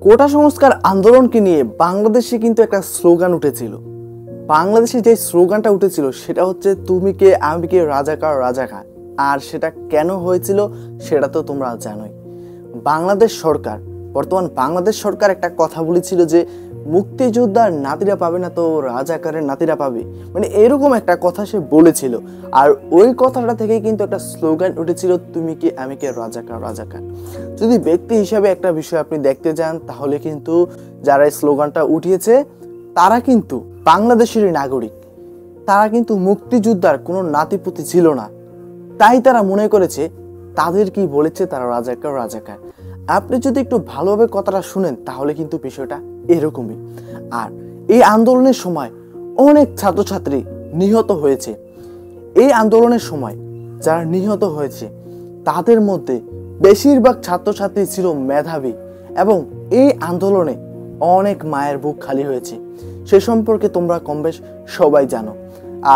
কোটা সংস্কার আন্দোলনকে নিয়ে বাংলাদেশে কিন্তু একটা স্লোগান উঠেছিল। বাংলাদেশে যে স্লোগানটা উঠেছিল সেটা হচ্ছে তুমি কে আমি কে রাজাকার রাজাকার। আর সেটা কেন হয়েছিল সেটা তো তোমরা জানোই। বর্তমান বাংলাদেশ সরকার একটা কথা বলেছিল যে মুক্তিযোদ্ধার নাতিরা পাবে না তো রাজাকারের নাতিরা পাবে, মানে এরকম একটা কথা সে বলেছিল। আর ওই কথাটা থেকে কিন্তু একটা স্লোগান উঠেছিল তুমি কে আমি কে রাজাকার রাজাকার। যদি ব্যক্তি হিসাবে একটা বিষয় আপনি দেখতে যান তাহলে কিন্তু যারা এই স্লোগানটা উঠিয়েছে তারা কিন্তু বাংলাদেশেরই নাগরিক, তারা কিন্তু মুক্তিযোদ্ধার কোনো নাতিপুতি ছিল না। তাই তারা মনে করেছে তাদের কি বলেছে তারা রাজাকার রাজাকার। আপনি যদি একটু ভালোভাবে কথাটা শুনেন তাহলে কিন্তু বিষয়টা এরকমই। আর এই আন্দোলনের সময় অনেক ছাত্রছাত্রী নিহত হয়েছে। এই আন্দোলনের সময় যারা নিহত হয়েছে তাদের মধ্যে বেশিরভাগ ছাত্রছাত্রী ছিল মেধাবী এবং এই আন্দোলনে অনেক মায়ের বুক খালি হয়েছে। সে সম্পর্কে তোমরা কমবেশ সবাই জানো।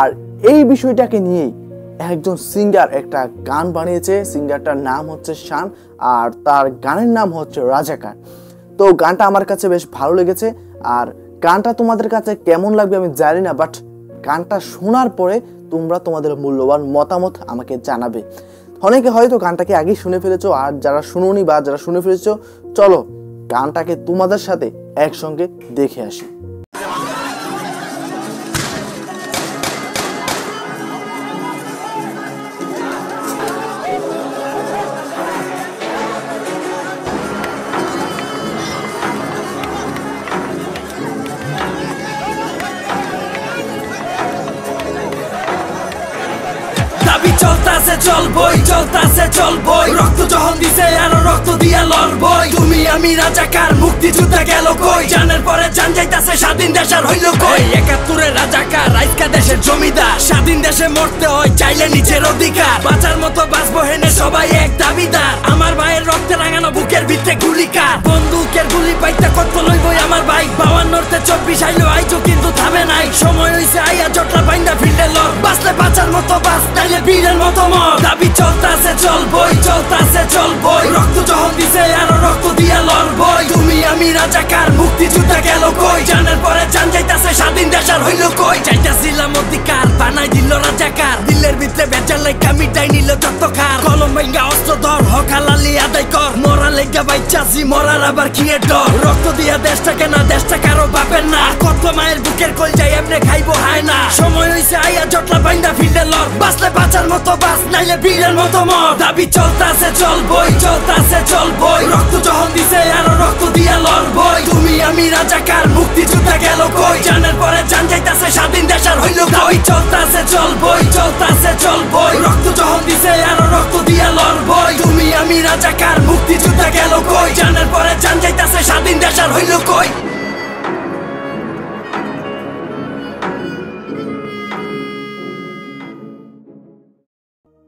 আর এই বিষয়টাকে নিয়েই একজন সিঙ্গার একটা গান বানিয়েছে। সিঙ্গারটার নাম হচ্ছে শান আর তার গানের নাম হচ্ছে রাজাকার। তো গানটা আমার কাছে বেশ ভালো লেগেছে। আর গানটা তোমাদের কাছে কেমন লাগবে আমি জানি না, বাট গানটা শোনার পরে তোমরা তোমাদের মূল্যবান মতামত আমাকে জানাবে। অনেকে হয়তো গানটাকে আগেই শুনে ফেলেছো, আর যারা শুনোনি বা যারা শুনে ফেলেছো চলো গানটাকে তোমাদের সাথে একসঙ্গে দেখে আসি। চলতাছে চলবই রক্ত যখন দিছে আরো রক্ত দিয়া লড়বই। তুমি আমি রাজাকার মুক্তিযুদ্ধ গেল কই, জানের পরে জান যাইতাছে স্বাধীন দেশ আর হইল কই। ৭১-এর রাজাকার আজকা দেশের জমিদার, স্বাধীন দেশে মরতে হয় চাইলে নিজের অধিকার। বাঁচার মতো বাঁচবো হেনে সবাই এক দাবিদার। আমার ভাইয়ের রক্তে রাঙানো বুকের ভিতরে গুলিকার, বন্দুকের গুলি পাইতে কত লইবই আমার ভাই। ৫২-তে ২৪ আইলো আইজো কিন্তু থামে নাই। সময় হইছে আইয়া জটলা বাইন্দা ফিল্ডে লড়, বাঁচলে বাঁচার মতো বাঁচ তাইলে বীরের মতো মর। দাবি চলতাছে চলবই রক্ত যখন দিছে আরো রক্ত দিয়া লড়বই। তুমি আমি রাজাকার মুক্তিযুদ্ধ গেল কই, জানের পরে জান যাইতাছে স্বাধীন দেশ আর হইল কই। চাইতাছিলাম অধিকার বানাই দিল রাজাকার, দিলের ভিতরে বেচার লেখা মিটাই নিল যত খার। কলম ভাঙ্গা অস্ত্র ধর হক হালালি আদায় কর, মরা লেগা বাইচাছি মরার আবার কিয়ে ডর। রক্ত দিয়া দেশটাকে না দেশটা কারো বাপের না, কত মায়ের বুকের কল যাই এমনি খাইবো হায় না। সময় হইছে আইয়া জটলা বাইন্দা ফিল্ডে লড়, বাঁচলে বাঁচার মতো বাঁচ নাইলে বীরের মতো মর। দাবি চলতাছে চলবই রক্ত যখন দিছে আরো রক্ত দিয়া লড়বই। তুমি আমি রাজাকার মুক্তিযুদ্ধ গেল কই, জানের পরে জান যাইতাছে স্বাধীন দেশ আর হইল কই। চলতাছে চলবই রক্ত যখন দিছে আরো রক্ত দিয়া লড়বই। তুমি আমি রাজাকার মুক্তিযুদ্ধ গেল কই, জানের পরে জান যাইতাছে স্বাধীন দেশ আর হইল কই।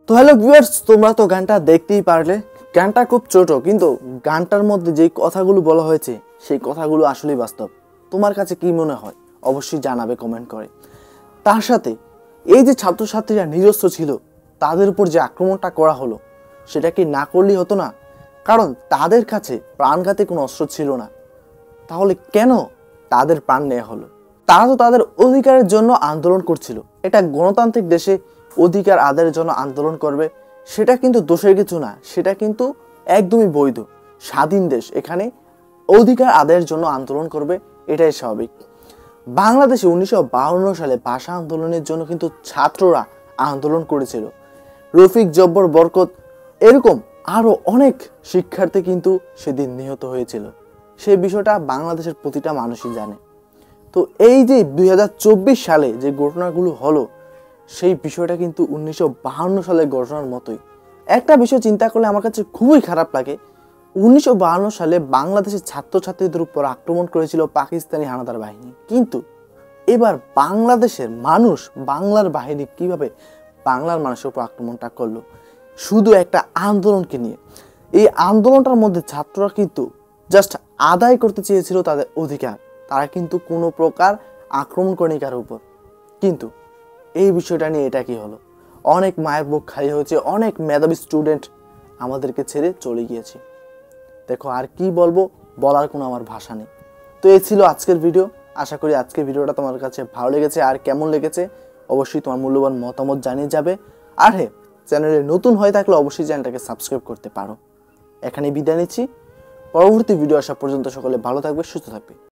তো হ্যালো ভিউয়ার্স, তোমরা তো গানটা দেখতেই পারলে। গানটা খুব ছোট কিন্তু গানটার মধ্যে যে কথাগুলো বলা হয়েছে সেই কথাগুলো আসলেই বাস্তব। তোমার কাছে কি মনে হয় অবশ্যই জানাবে কমেন্ট করে। তার সাথে এই যে ছাত্রছাত্রীরা নিজস্ব ছিল তাদের উপর যে আক্রমণটা করা হলো সেটা কি না করলেই হতো না? কারণ তাদের কাছে প্রাণঘাতী কোনো অস্ত্র ছিল না, তাহলে কেন তাদের প্রাণ নেওয়া হলো? তারা তো তাদের অধিকারের জন্য আন্দোলন করছিল। এটা গণতান্ত্রিক দেশে অধিকার আদায়ের জন্য আন্দোলন করবে, সেটা কিন্তু দোষের কিছু না, সেটা কিন্তু একদমই বৈধ। স্বাধীন দেশ, এখানে অধিকার আদায়ের জন্য আন্দোলন করবে, এটাই স্বাভাবিক। বাংলাদেশে ১৯৫২ সালে ভাষা আন্দোলনের জন্য কিন্তু ছাত্ররা আন্দোলন করেছিল। রফিক, জব্বর, বরকত এরকম আরও অনেক শিক্ষার্থী কিন্তু সেদিন নিহত হয়েছিল। সেই বিষয়টা বাংলাদেশের প্রতিটা মানুষই জানে। তো এই যে ২০২৪ সালে যে ঘটনাগুলো হলো সেই বিষয়টা কিন্তু ১৯৫২ সালের ঘটনার মতোই। একটা বিষয় চিন্তা করলে আমার কাছে খুবই খারাপ লাগে। ১৯৫২ সালে বাংলাদেশের ছাত্রছাত্রীদের উপর আক্রমণ করেছিল পাকিস্তানি হানাদার বাহিনী, কিন্তু এবার বাংলাদেশের মানুষ, বাংলার বাহিনী কিভাবে বাংলার মানুষের উপর আক্রমণটা করলো শুধু একটা আন্দোলনকে নিয়ে। এই আন্দোলনটার মধ্যে ছাত্ররা কিন্তু জাস্ট আদায় করতে চেয়েছিল তাদের অধিকার, তারা কিন্তু কোনো প্রকার আক্রমণ করেনি কারোর উপর। কিন্তু এই বিষয়টা নিয়ে এটা কি হলো? অনেক মায়ের বুক খালি হয়েছে, অনেক মেধাবী স্টুডেন্ট আমাদেরকে ছেড়ে চলে গিয়েছে। দেখো আর কি বলবো, বলার কোনো আমার ভাষা নেই। তো এই ছিল আজকের ভিডিও। আশা করি আজকের ভিডিওটা তোমার কাছে ভালো লেগেছে, আর কেমন লেগেছে অবশ্যই তোমার মূল্যবান মতামত জানিয়ে যাবে। আর হ্যাঁ, চ্যানেলে নতুন হয়ে থাকলে অবশ্যই চ্যানেলটাকে সাবস্ক্রাইব করতে পারো। এখানে বিদায় নিচ্ছি। পরবর্তী ভিডিও আসা পর্যন্ত সকলে ভালো থাকবে, সুস্থ থাকবে।